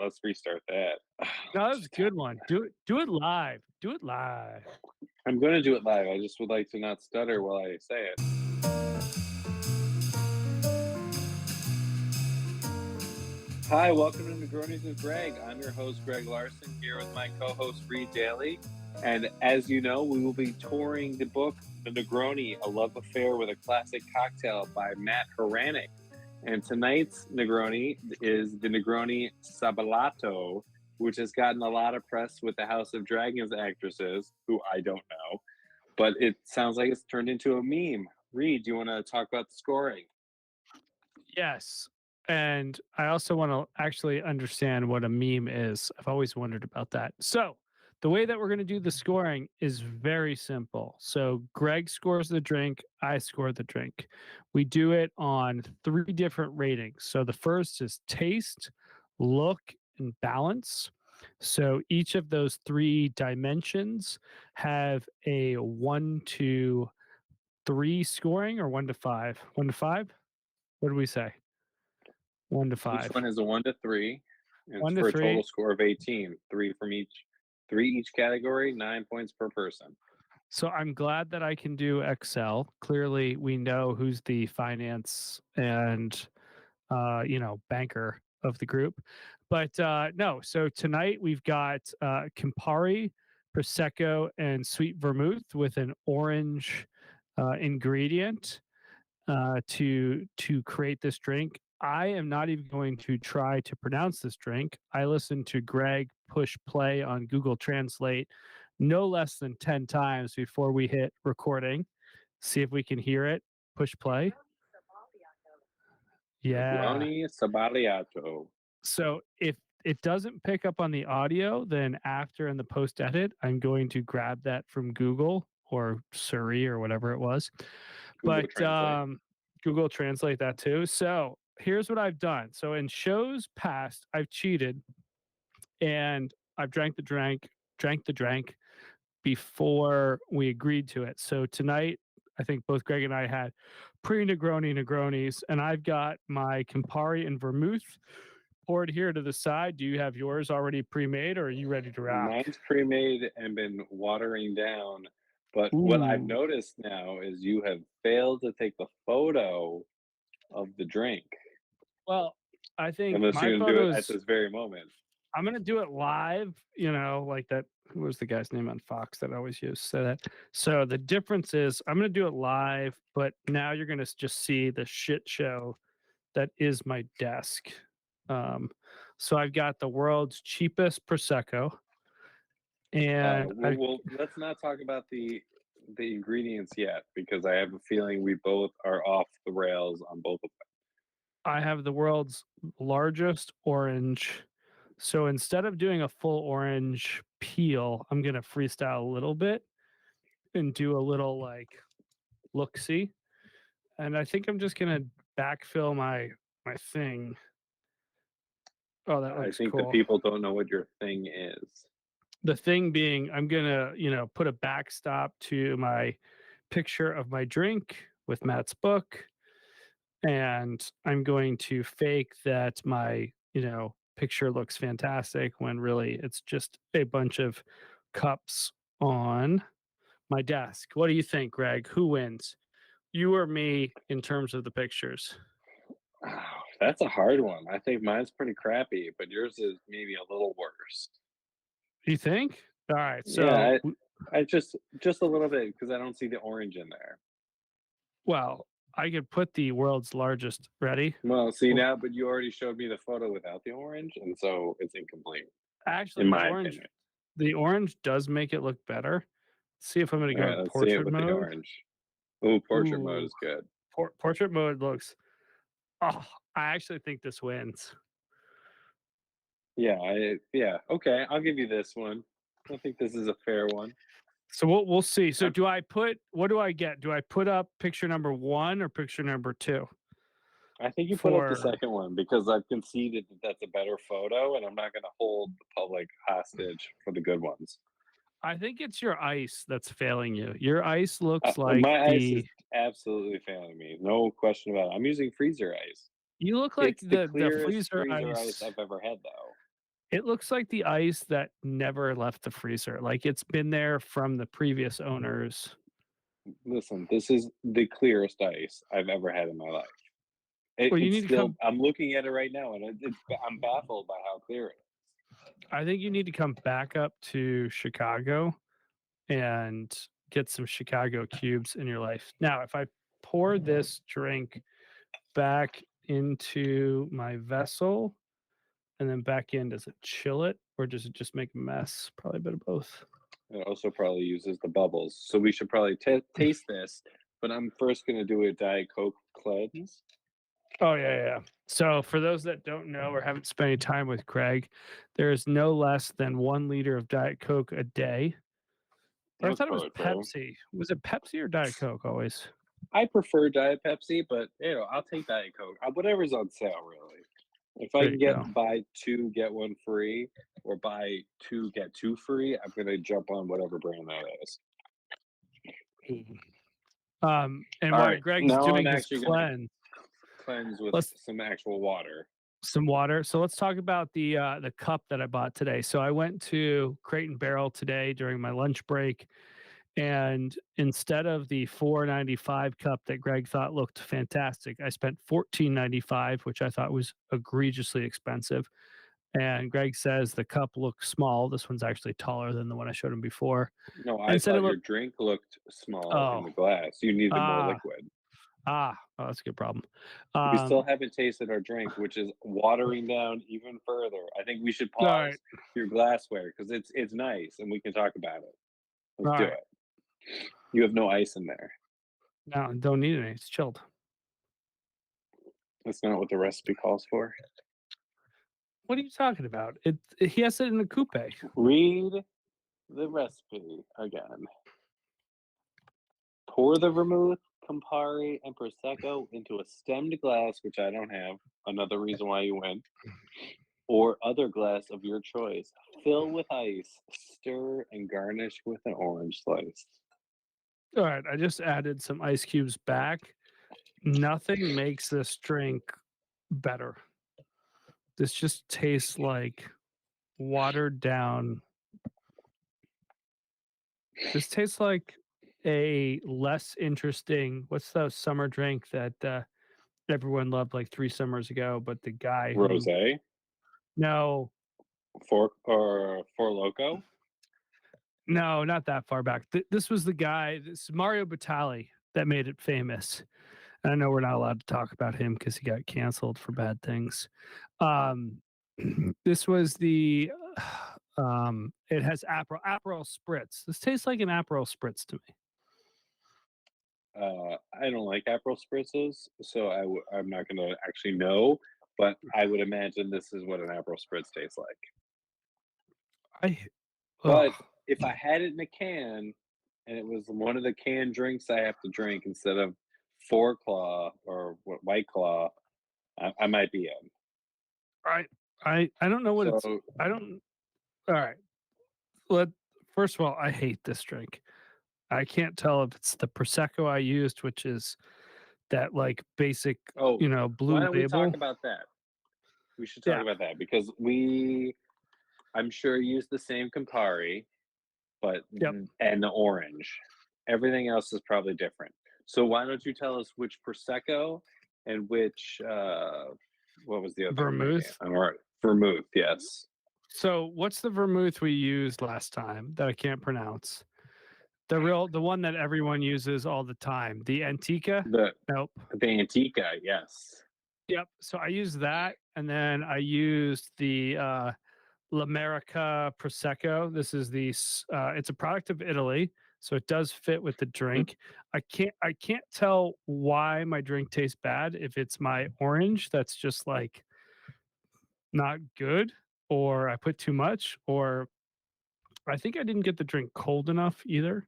let's restart that. No, that was a good one. Do it live. Do it live. I'm going to do it live. I just would like to not stutter while I say it. Hi, welcome to Negronis with Greg. I'm your host, Greg Larson, here with my co-host, Reed Daly. And as you know, we will be touring the book, The Negroni, A Love Affair with a Classic Cocktail by Matt Hranek. And tonight's Negroni is the Negroni Sabalato, which has gotten a lot of press with the House of Dragons actresses, who I don't know. But it sounds like it's turned into a meme. Reed, do you want to talk about the scoring? Yes. And I also want to actually understand what a meme is. I've always wondered about that. So, the way that we're going to do the scoring is very simple. So, Greg scores the drink, I score the drink. We do it on 3 different ratings. So, the first is taste, look, and balance. So, each of those 3 dimensions have a 1 to 3 scoring, or 1 to 5. 1 to 5? What do we say? 1 to Each 5. one is a 1 to 3, and it's 1 to for a total 3. score of 18. 3 each category, 9 points per person. So I'm glad that I can do Excel. Clearly, we know who's the finance and banker of the group. But no, so tonight we've got Campari, Prosecco, and sweet vermouth with an orange ingredient to create this drink. I am not even going to try to pronounce this drink. I listened to Greg push play on Google Translate no less than 10 times before we hit recording. See if we can hear it. Push play. Yeah. Negroni Sabaliato. So if it doesn't pick up on the audio, then after in the post edit, I'm going to grab that from Google or Siri or whatever it was. Google But Translate. Google Translate that too. So here's what I've done. So in shows past, I've cheated and I've drank the drink before we agreed to it. So tonight, I think both Greg and I had pre-Negroni Negronis, and I've got my Campari and vermouth poured here to the side. Do you have yours already pre-made, or are you ready to rock? Mine's pre-made and been watering down. But what I've Ooh. noticed now is you have failed to take the photo of the drink, Well, I think unless my you're going to do it at photos. this very moment. I'm gonna do it live. Like that. Who was the guy's name on Fox that I always used to say that? So the difference is I'm gonna do it live, but now you're gonna just see the shit show that is my desk. Um, so I've got the world's cheapest prosecco, and Well, let's not talk about the ingredients yet because I have a feeling we both are off the rails on both of I have the world's largest orange. So instead of doing a full orange peel, I'm gonna freestyle a little bit and do a little like look see. And I think I'm just gonna backfill my thing. Oh, that them. I looks think the cool. people don't know what your thing is. The thing being, I'm gonna, put a backstop to my picture of my drink with Matt's book, and I'm going to fake that my, picture looks fantastic when really it's just a bunch of cups on my desk. What do you think, Greg? Who wins? You or me in terms of the pictures? Oh, that's a hard one. I think mine's pretty crappy, but yours is maybe a little worse. You think? All right. So, Yeah, I just a little bit because I don't see the orange in there. well, I could put the world's largest. Ready? Well, see Well, now, but you already showed me the photo without the orange, and so it's incomplete, actually, in the my orange, opinion. the orange does make it look better. See if I'm going to All go right, to let's see it portrait with the mode. orange. Oh, portrait mode Ooh, is good. portrait mode looks. Oh, I actually think this wins. Yeah, okay, I'll give you this one. I think this is a fair one. So we'll see. So I'm, do I put what do I get? Do I put up picture number 1 or picture number 2 I think you put up the for second one because I've conceded that that's a better photo, and I'm not going to hold the public hostage for the good ones. I think it's your ice that's failing you. Your ice looks like My ice is the absolutely failing me. No question about it. I'm using freezer ice. you look like It's the the clearest freezer freezer ice ice. I've ever had, though. It looks like the ice that never left the freezer. Like it's been there from the previous owners. Listen, this is the clearest ice I've ever had in my life. Well, you It's need to still. come. I'm looking at it right now, and I'm baffled by how clear it I think you need to come back up to Chicago and get some Chicago cubes in your life. Now, if I pour this drink back into my vessel and then back in, does it chill it or does it just make a mess? Probably a bit of both. is. It also probably uses the bubbles, so we should probably taste this. But I'm first going to do a Diet Coke cleanse. Oh, yeah, yeah. So, for those that don't know or haven't spent any time with Craig, there is no less than 1 liter of Diet Coke a day. Or I That's thought it was probably true. Pepsi. Was it Pepsi or Diet Coke always? I prefer Diet Pepsi, but I'll take Diet Coke. Whatever's on sale, really. If I There can you get go. buy two get one free, or buy two get two free, I'm gonna jump on whatever brand that is. And All while right, Greg's now I'm doing his actually gonna cleanse, cleanse with let's some actual water. some water. So let's talk about the cup that I bought today. So I went to Crate and Barrel today during my lunch break, and instead of the 4.95 cup that Greg thought looked fantastic, I spent 14.95, which I thought was egregiously expensive. And Greg says the cup looks small. This one's actually taller than the one I showed him before, No, I and said it thought your looked. drink looked small in Oh, the glass. You needed more ah, liquid. oh, that's a good problem. We still Um, haven't tasted our drink, which is watering down even further. I think we should all right, pause your glassware because it's nice and we can talk about it. all Let's do right. it. You have no ice in there. No, don't need any. It's chilled. That's not what the recipe calls for. What are you talking about? He has it in a coupe. Read the recipe again. Pour the vermouth, Campari, and Prosecco into a stemmed glass, which I don't have. Another reason why you win. Or other glass of your choice. Fill with ice, stir, and garnish with an orange slice. All right, I just added some ice cubes back. Nothing makes this drink better. This just tastes like watered down. This tastes like a less interesting. What's the summer drink that everyone loved like 3 summers ago? But the guy who Rosé, no, Four Loco. no, not that far back. This was the guy. This Mario Batali that made it famous. I know we're not allowed to talk about him because he got canceled for bad things. Um, this was the. It has Aperol spritz. This tastes like an Aperol spritz to me. I don't like Aperol spritzes, so I'm not going to actually know, but I would imagine this is what an Aperol spritz tastes like. I But oh, if I had it in a can and it was one of the canned drinks I have to drink instead of Four Claw or White Claw, I might be in. I I don't know what it's. So, I don't. All right. Let First of all, I hate this drink. I can't tell if it's the prosecco I used, which is that like basic, oh, why blue don't we talk label. about that? We should talk Yeah. about that because I'm sure, use the same Campari, but Yep. and the orange. Everything else is probably different. So why don't you tell us which prosecco and which what was the other ingredient? Vermouth. All right, vermouth. Yes, So what's the vermouth we used last time that I can't pronounce? The one that everyone uses all the time. The Antica. the Nope. the Antica. Yes. Yep. So I used that, and then I used the L'America Prosecco. This is it's a product of Italy, so it does fit with the drink. I can't tell why my drink tastes bad. If it's my orange that's just like not good, or I put too much, or I think I didn't get the drink cold enough either.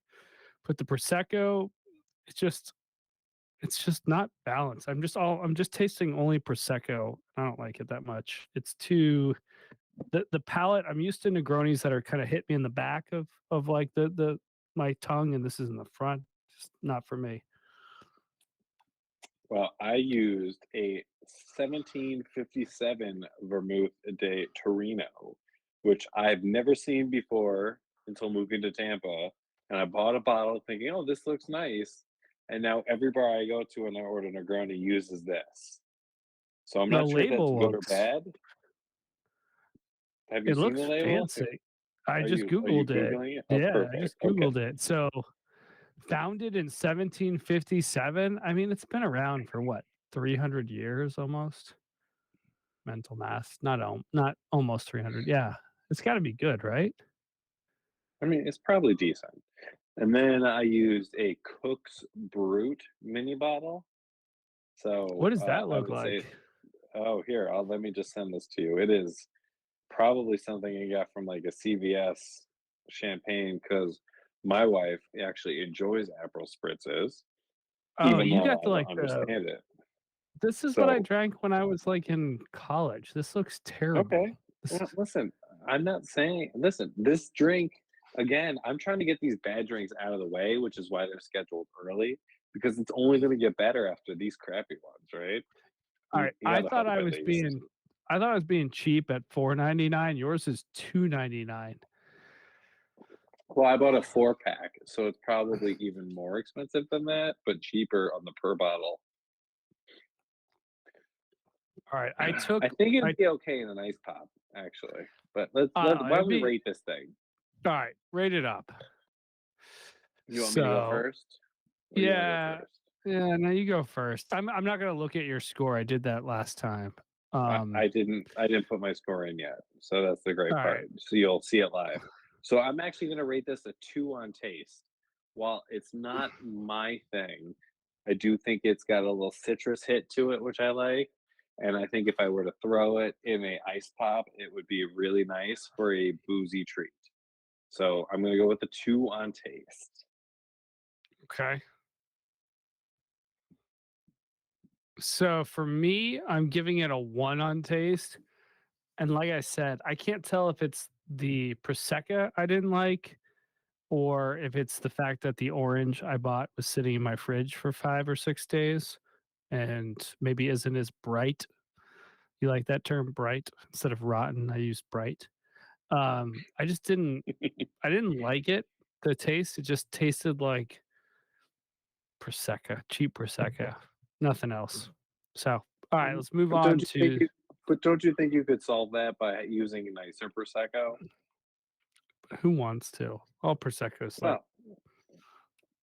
Put the Prosecco, it's just it's just not balanced. I'm just tasting only Prosecco. I don't like it that much. It's too the palate. I'm used to Negronis that are kind of hit me in the back of like the my tongue, and this is in the front. Just not for me. Well, I used a 1757 Vermouth de Torino. which I've never seen before until moving to Tampa. And I bought a bottle thinking, oh, this looks nice. And now every bar I go to and I order Negroni uses this. So I'm The not sure if that's label good or looks bad. Have you it seen the looks label? fancy. I just Are you Googled it. Googling it? Oh, Yeah, I perfect. just Okay. Googled it. So, founded in 1757. I mean, it's been around for what, 300 years almost? Mental math. Not almost 300. Yeah. It's got to be good, right? I mean, it's probably decent. And then I used a Cook's Brute mini bottle. What So does that I look would say, like? oh, here, let me just send this to you. It is probably something you got from like a CVS champagne because my wife actually enjoys Aperol spritzes, Oh, even you though got I the don't like the understand it. this is what I So, drank when I was like in college. This looks terrible. okay. This Well, is listen, I'm not saying, listen, this drink, again, I'm trying to get these bad drinks out of the way, which is why they're scheduled early because it's only going to get better after these crappy ones, right? all right. You got to hope at least. I thought I was being cheap at 4.99. Yours is 2.99. Well, I bought a 4 pack, so it's probably even more expensive than that, but cheaper on the per bottle. All right. I think I it'd be okay in an ice pop, actually. But why it'd don't we be rate this thing? all right, rate it up. You want me to go So first, or you want to go yeah, first? yeah, no, you go first. I'm not gonna look at your score. I did that last time. Um, I didn't put my score in yet, so that's the all great right. part. So you'll see it live. So I'm actually going to rate this a 2 on taste. While it's not my thing, I do think it's got a little citrus hit to it, which I like. And I think if I were to throw it in a ice pop, it would be really nice for a boozy treat. So I'm going to go with the 2 on taste. Okay. So for me, I'm giving it a 1 on taste. And like I said, I can't tell if it's the Prosecco I didn't like or if it's the fact that the orange I bought was sitting in my fridge for 5 or 6 days and maybe isn't as bright. You like that term, bright? Instead of rotten, I use bright. I just I didn't like it, the taste. It just tasted like Prosecco, cheap Prosecco, nothing else. So, all right, let's move But on don't you think to you could solve that by using a nicer prosecco? who wants to? All Prosecco's like Well,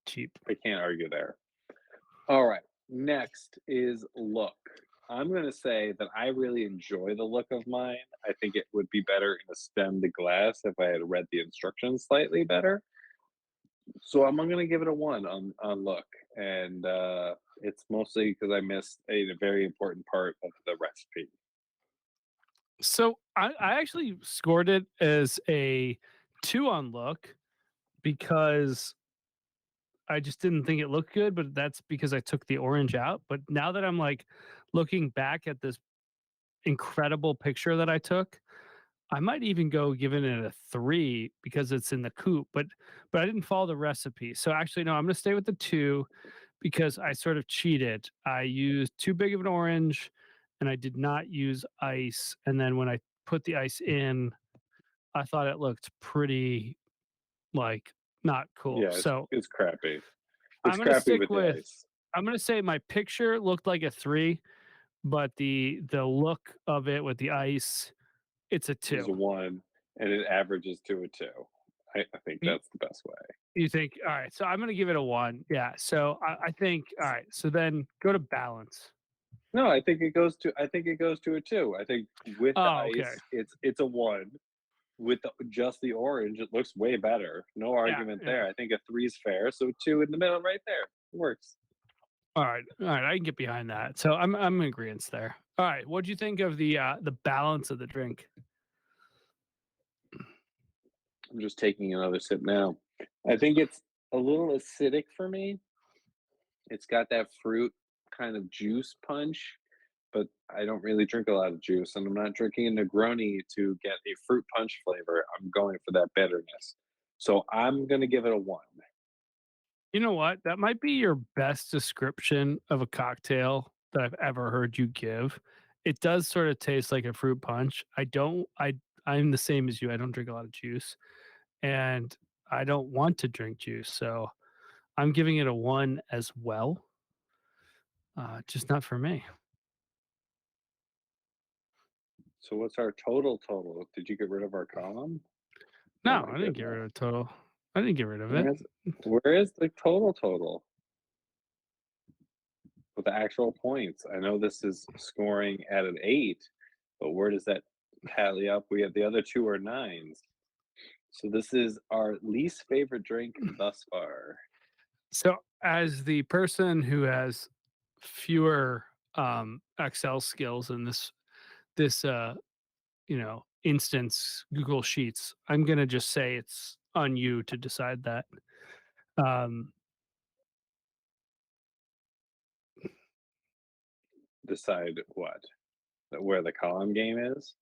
cheap. I can't argue there. All right. Next is look. I'm going to say that I really enjoy the look of mine. I think it would be better in a stemmed glass if I had read the instructions slightly better. So I'm going to give it a 1 on look. And it's mostly because I missed a very important part of the recipe. So I actually scored it as a 2 on look because I just didn't think it looked good, but that's because I took the orange out. But now that I'm like looking back at this incredible picture that I took, I might even go giving it a 3 because it's in the coupe, but I didn't follow the recipe. So actually, no, I'm gonna stay with the 2 because I sort of cheated. I used too big of an orange and I did not use ice. And then when I put the ice in, I thought it looked pretty like not cool. Yeah, So it's crappy. It's I'm gonna crappy stick with the with ice. I'm gonna say my picture looked like a 3, but the look of it with the ice, it's a Is 2. a 1 and it averages to a 2. I think that's the best way. You think, all right, so I'm gonna give it a 1. Yeah. So I think, all right, so then go to balance. No, I think it goes to a 2. I think with the Oh, okay. ice, it's a 1. With just the orange, it looks way better. No Yeah, argument yeah. there. I think a 3 is fair, so 2 in the middle right there. Works. All right, I can get behind that. So I'm in agreement there. All right, what'd you think of the balance of the drink? I'm just taking another sip now. I think it's a little acidic for me. It's got that fruit kind of juice punch, but I don't really drink a lot of juice, and I'm not drinking a Negroni to get a fruit punch flavor. I'm going for that bitterness. So I'm gonna give it a 1. You know what? That might be your best description of a cocktail that I've ever heard you give. It does sort of taste like a fruit punch. I'm the same as you. I don't drink a lot of juice, and I don't want to drink juice, so I'm giving it a 1 as well. Just not for me. So what's our total? Did you get rid of our column? Oh No, my I didn't get goodness. rid of total. I didn't get rid of it. Where is the total with the actual points? I know this is scoring at an 8, but where does that tally up? We have the other 2 are 9s. So this is our least favorite drink thus far. So, as the person who has fewer Excel skills in this instance Google Sheets, I'm gonna just say it's on you to decide that. Um, Decide what? Where the column game is?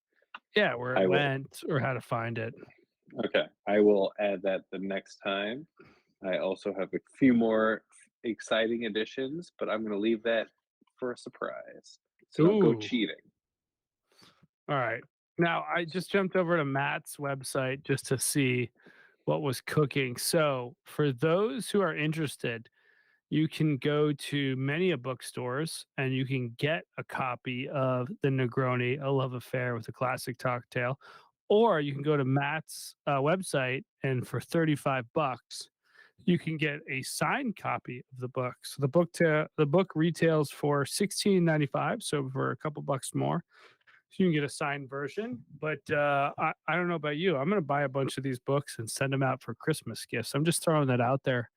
yeah, where it I will went or how to find it. Okay, I will add that the next time. I also have a few more exciting additions, but I'm gonna leave that for a surprise. So don't go Ooh, cheating. all right. Now I just jumped over to Matt's website just to see what was cooking. So, for those who are interested, you can go to many a bookstores and you can get a copy of the Negroni A Love Affair with a classic cocktail, or you can go to Matt's website and for 35 bucks you can get a signed copy of the book. So the book retails for 16.95, so for a couple bucks more. So you can get a signed version. But I don't know about you. I'm going to buy a bunch of these books and send them out for Christmas gifts. I'm just throwing that out there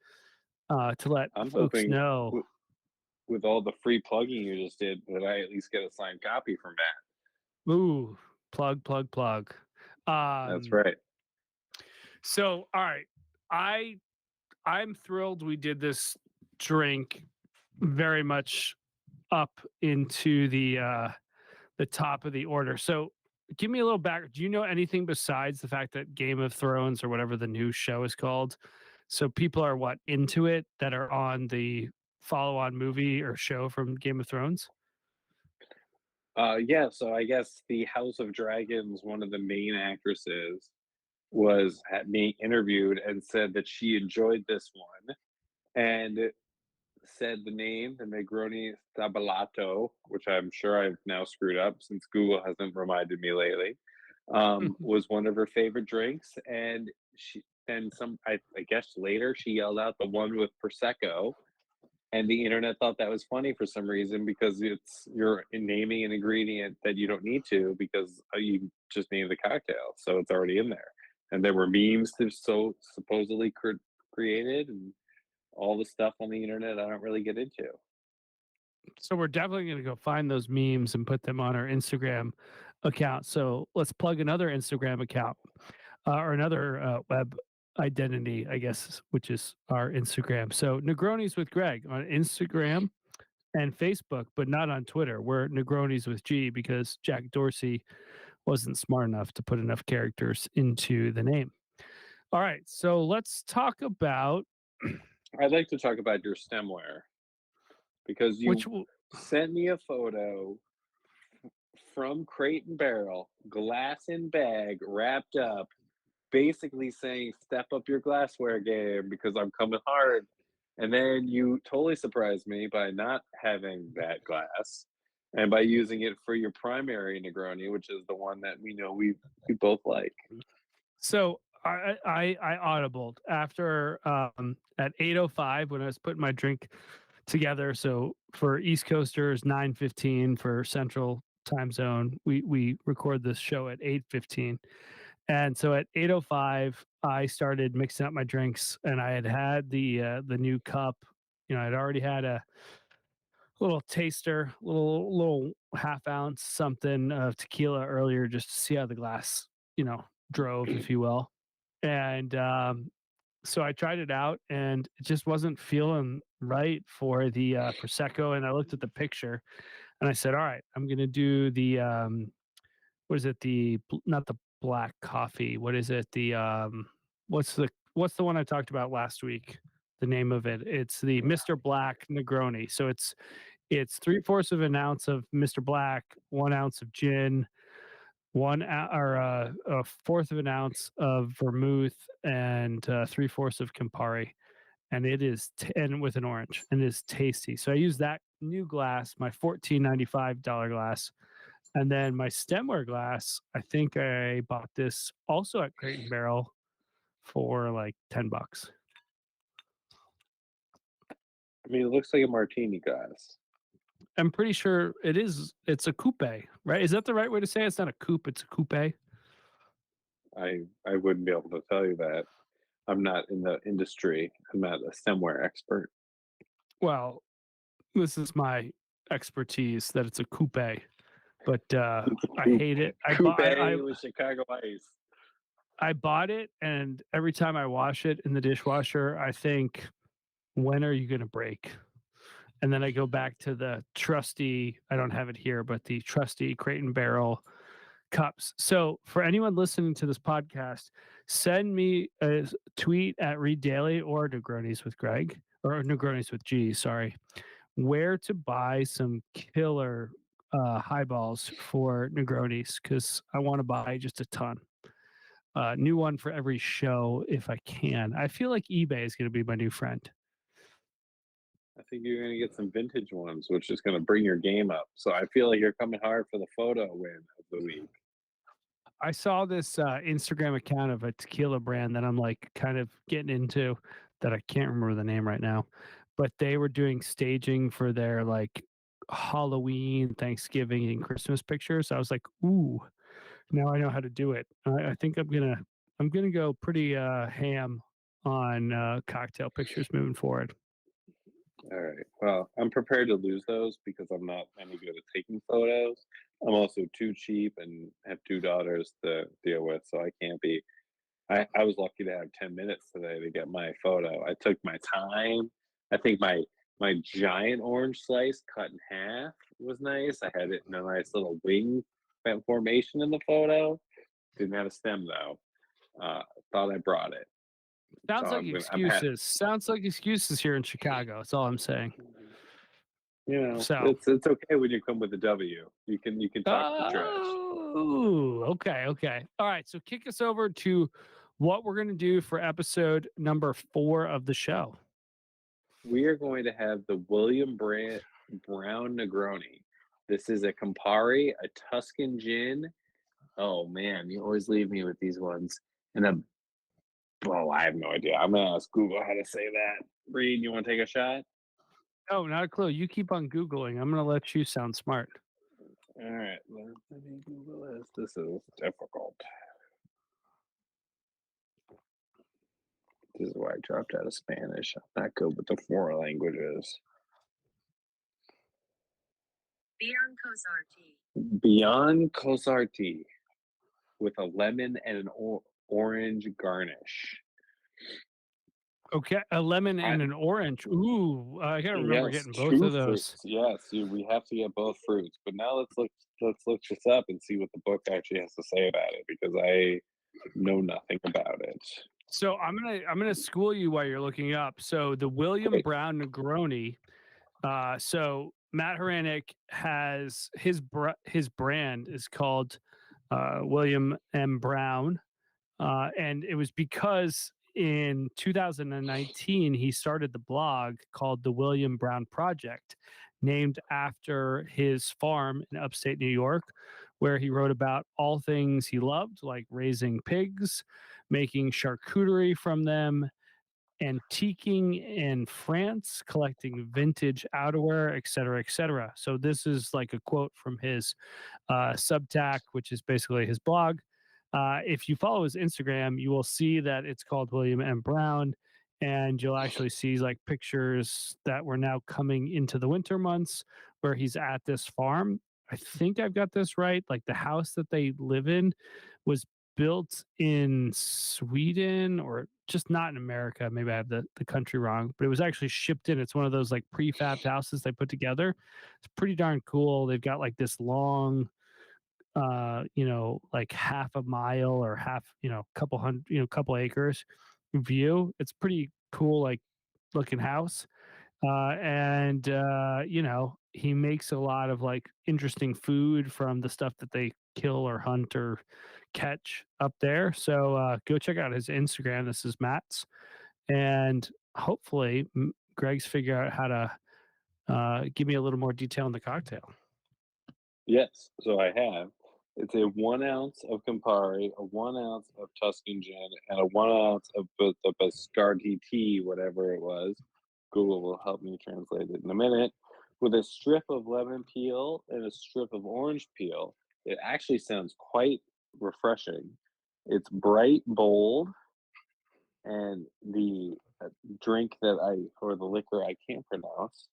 to let I'm folks hoping know. with all the free plugging you just did that I at least get a signed copy from Matt. Ooh, plug, plug, plug. That's Um, right. so all right, I I'm thrilled we did this drink very much up into the top of the order. So give me a little back. Do you know anything besides the fact that Game of Thrones or whatever the new show is called? So people are what into it that are on the follow-on movie or show from Game of Thrones? Yeah, so I guess the House of Dragons, one of the main actresses, was being interviewed and said that she enjoyed this one and said the name, the Negroni Sabalato, which I'm sure I've now screwed up since Google hasn't reminded me lately, was one of her favorite drinks. And I guess later she yelled out the one with Prosecco, and the internet thought that was funny for some reason because you're naming an ingredient that you don't need to because you just named the cocktail, so it's already in there. And there were memes that so supposedly created, and all the stuff on the internet I don't really get into. So we're definitely going to go find those memes and put them on our Instagram account. So let's plug another Instagram account or another web identity, I guess, which is our Instagram. So Negronis with Greg on Instagram and Facebook, but not on Twitter. We're Negronis with G because Jack Dorsey wasn't smart enough to put enough characters into the name. All right. So let's talk about I'd like to talk about your stemware because which you sent me a photo from Crate and Barrel, glass in bag, wrapped up, basically saying, "Step up your glassware game because I'm coming hard." And then you totally surprised me by not having that glass and by using it for your primary Negroni, which is the one that we know we both like. So I audibled after at 8:05 when I was putting my drink together. So for East Coasters, 9:15 for Central Time Zone. We record this show at 8:15, and so at 8:05 I started mixing up my drinks, and I had the new cup. I'd already had a little taster, little half ounce something of tequila earlier, just to see how the glass drove, if you will. And so I tried it out, and it just wasn't feeling right for the prosecco. And I looked at the picture, and I said, "All right, I'm gonna do the what is it? Not the black coffee. What is it? What's the one I talked about last week? The name of it. It's the Mr. Black Negroni. So it's 3/4 of an ounce of Mr. Black, 1 ounce of gin, a fourth of an ounce of vermouth and 3/4 of Campari, and and with an orange, and it is tasty. So I use that new glass, my $14.95 glass, and then my stemware glass. I think I bought this also at Crate and Barrel for like $10. I mean, it looks like a martini glass. I'm pretty sure it is. It's a coupe, right? Is that the right way to say it? It's not a coupe. It's a coupe. I wouldn't be able to tell you that. I'm not in the industry. I'm not a stemware expert. Well, this is my expertise that it's a coupe, but I hate it. Coupe with Chicago ice. I bought it, and every time I wash it in the dishwasher, I think, when are you going to break? And then I go back to the trusty, I don't have it here, but the trusty Crate and Barrel cups. So for anyone listening to this podcast, send me a tweet at Read Daily or Negronis with Greg, or Negronis with G, sorry, where to buy some killer highballs for Negronis, because I want to buy just a ton. New one for every show if I can. I feel like eBay is going to be my new friend. I think you're going to get some vintage ones, which is going to bring your game up. So I feel like you're coming hard for the photo win of the week. I saw this Instagram account of a tequila brand that I'm like kind of getting into, that I can't remember the name right now, but they were doing staging for their like Halloween, Thanksgiving, and Christmas pictures. I was like, ooh, now I know how to do it. I think I'm gonna go pretty ham on cocktail pictures moving forward. All right. Well, I'm prepared to lose those because I'm not any good at taking photos. I'm also too cheap and have two daughters to deal with, so I can't be. I was lucky to have 10 minutes today to get my photo. I took my time. I think my giant orange slice cut in half was nice. I had it in a nice little wing formation in the photo. Didn't have a stem though. Thought I brought it. Sounds So like excuses. Sounds like excuses here in Chicago. That's all I'm saying. You know, So it's okay when you come with a W. You can talk the trash. Oh, okay. All right. So kick us over to what we're going to do for episode number 4 of the show. We are going to have the William Brown Negroni. This is a Campari, a Tuscan gin. Oh man, you always leave me with these ones. And I have no idea. I'm gonna ask Google how to say that. Reed, you want to take a shot? Oh, not a clue. You keep on Googling. I'm going to let you sound smart. All right, let me Google this. This is difficult. This is why I dropped out of Spanish. I'm not good with the 4 languages. Beyond Cosarti with a lemon and an orange garnish. Okay, a lemon and an orange. Ooh, I gotta remember getting both of those. Fruits. Yes, we have to get both fruits. But now let's look this up and see what the book actually has to say about it, because I know nothing about it. So I'm gonna school you while you're looking up. So the William Brown Negroni. So Matt Hranek has his brand is called William M. Brown, and it was because in 2019 he started the blog called the William Brown Project, named after his farm in upstate New York, where he wrote about all things he loved, like raising pigs, making charcuterie from them, antiquing in France, collecting vintage outerwear, et cetera, et cetera. So this is like a quote from his Substack, which is basically his blog. If you follow his Instagram, you will see that it's called William M. Brown, and you'll actually see like pictures that were now coming into the winter months where he's at this farm. I think I've got this right. Like the house that they live in was built in Sweden, or just not in America. Maybe I have the country wrong, but it was actually shipped in. It's one of those like prefabbed houses they put together. It's pretty darn cool. They've got like this long, like half a mile or half, couple hundred, couple acres view. It's pretty cool, like looking house. And he makes a lot of like interesting food from the stuff that they kill or hunt or catch up there. So go check out his Instagram. This is Matt's, and hopefully Greg's figure out how to give me a little more detail on the cocktail. Yes, so I have. It's a 1 ounce of Campari, a 1 ounce of Tuscan gin, and a 1 ounce of the Biscardi tea, whatever it was. Google will help me translate it in a minute. With a strip of lemon peel and a strip of orange peel. It actually sounds quite refreshing. It's bright, bold, and the drink that or the liquor I can't pronounce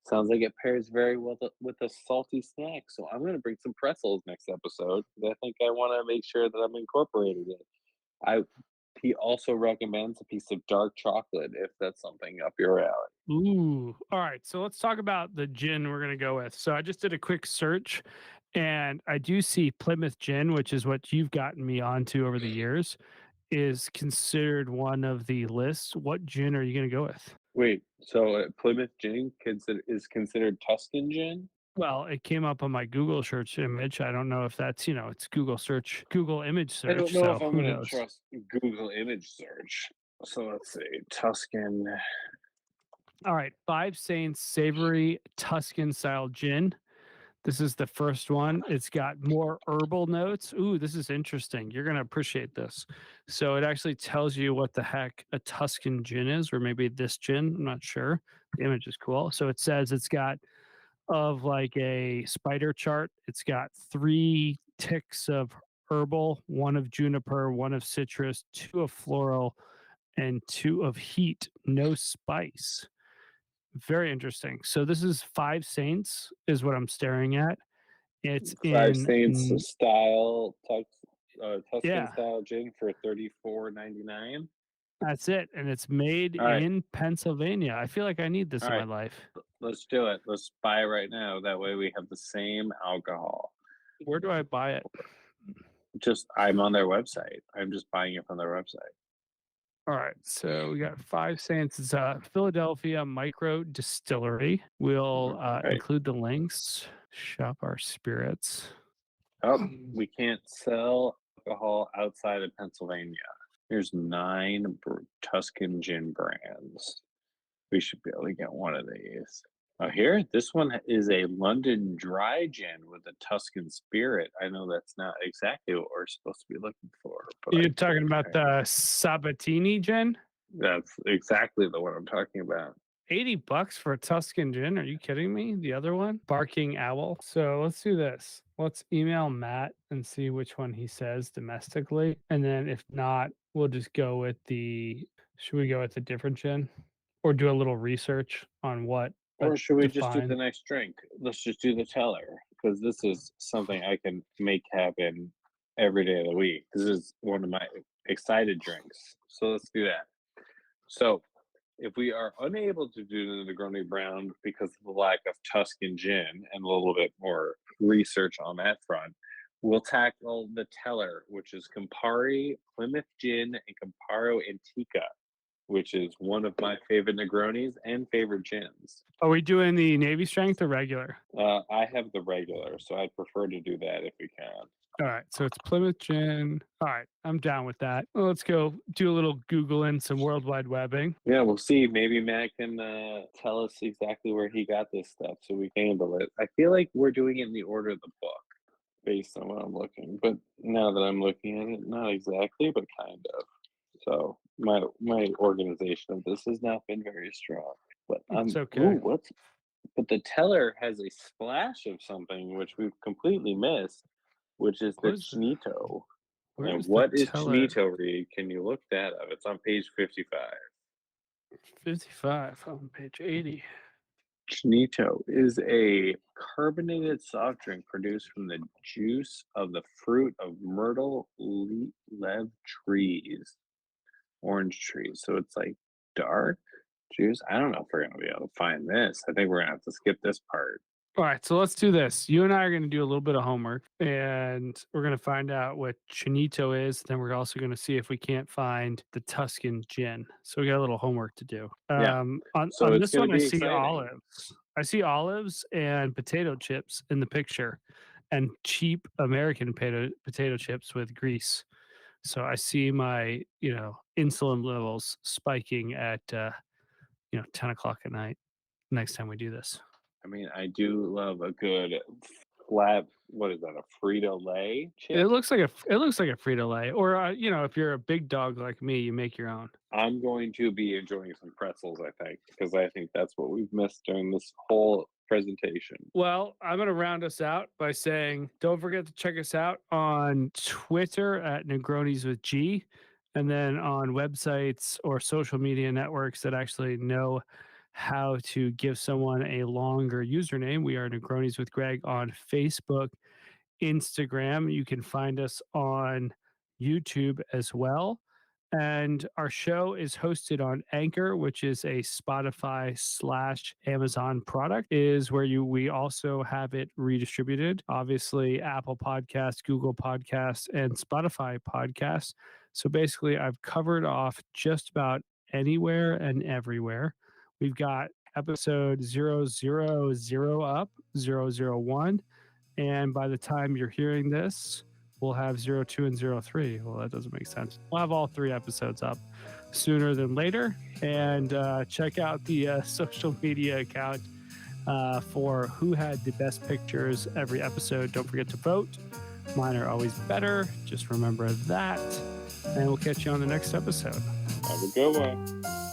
sounds like it pairs very well with a salty snack. So I'm going to bring some pretzels next episode because I think I want to make sure that I'm incorporating it. I He also recommends a piece of dark chocolate if that's something up your alley. Ooh. All right. So let's talk about the gin we're going to go with. So I just did a quick search and I do see Plymouth gin, which is what you've gotten me onto over the years, is considered one of the lists. What gin are you going to go with? Wait, so Plymouth gin is considered Tuscan gin? Well, it came up on my Google search image. I don't know if that's, it's Google search, Google image I don't search. know So if I'm who going to knows? trust Google image search. So let's see, Tuscan. All right. Five Saints Savory Tuscan style gin. This is the first one. It's got more herbal notes. Ooh, this is interesting. You're going to appreciate this. So it actually tells you what the heck a Tuscan gin is, or maybe this gin. I'm not sure. The image is cool. So it says it's got of like a spider chart. It's got 3 ticks of herbal, 1 of juniper, 1 of citrus, 2 of floral, and 2 of heat. No spice. Very interesting. So this is Five Saints, is what I'm staring at. It's Five in Saints style Tuscan yeah, style gin for 34.99. that's it, and it's made All right, in Pennsylvania. I feel like I need this all in my right. life. Let's do it. Let's buy it right now. That way we have the same alcohol. Where do I buy it? Just I'm on their website. I'm just buying it from their website. All right, so we got Five Saints. It's a Philadelphia micro distillery. We'll Right. include the links. Shop our spirits. Oh, we can't sell alcohol outside of Pennsylvania. Here's 9 Tuscan gin brands. We should be able to get one of these. Oh, here, this one is a London dry gin with a Tuscan spirit. I know that's not exactly what we're supposed to be looking for, but You're talking about the Sabatini gin? that's exactly the one I'm talking about. $80 for a Tuscan gin. Are you kidding me? The other one, Barking Owl. So let's do this. Let's email Matt and see which one he says domestically. And then if not, we'll just go with should we go with a different gin or do a little research on what Or should we just do the define? next drink? Let's just do the teller because this is something I can make happen every day of the week. This is one of my excited drinks. So let's do that. So if we are unable to do the Negroni Brown because of the lack of Tuscan gin and a little bit more research on that front, we'll tackle the teller, which is Campari, Plymouth Gin, and Camparo Antica, which is one of my favorite Negronis and favorite gins. Are we doing the Navy strength or regular? I have the regular, so I'd prefer to do that if we can. All right, so it's Plymouth Gin. All right, I'm down with that. Well, let's go do a little Googling, some World Wide Webbing. Yeah, we'll see. Maybe Matt can tell us exactly where he got this stuff so we can handle it. I feel like we're doing it in the order of the book based on what I'm looking. But now that I'm looking at it, not exactly, but kind of. So my organization of this has not been very strong. But It's I'm okay. but the teller has a splash of something which we've completely missed, which is the What is the, Chinito. And where's the what is teller? Chinito, Reed? Can you look that up? It's on page 55. 55 on page 80. Chinito is a carbonated soft drink produced from the juice of the fruit of myrtle leaf trees, orange trees. So it's like dark juice. I don't know if we're going to be able to find this. I think we're going to have to skip this part. All right, so let's do this. You and I are going to do a little bit of homework, and we're going to find out what Chinito is. Then we're also going to see if we can't find the Tuscan gin. So we got a little homework to do. Yeah. On So it's this going to one, I be see exciting. olives. I see olives and potato chips in the picture, and cheap American potato chips with grease. So I see my insulin levels spiking at 10 o'clock at night next time we do this. I mean, I do love a good flat, what is that, a Frito-Lay It chip? looks like a Frito-Lay, or, if you're a big dog like me, you make your own. I'm going to be enjoying some pretzels, I think, because I think that's what we've missed during this whole presentation. Well, I'm gonna round us out by saying, don't forget to check us out on Twitter at Negronis with G, and then on websites or social media networks that actually know how to give someone a longer username. We are Negronis with Greg on Facebook, Instagram. You can find us on YouTube as well. And our show is hosted on Anchor, which is a Spotify / Amazon product, is where we also have it redistributed. Obviously, Apple Podcasts, Google Podcasts, and Spotify Podcasts. So basically, I've covered off just about anywhere and everywhere. We've got episode 000 up, 001. And by the time you're hearing this, we'll have 02 and 03. Well, that doesn't make sense. We'll have all 3 episodes up sooner than later. And check out the social media account for who had the best pictures every episode. Don't forget to vote. Mine are always better. Just remember that. And we'll catch you on the next episode. Have a good one.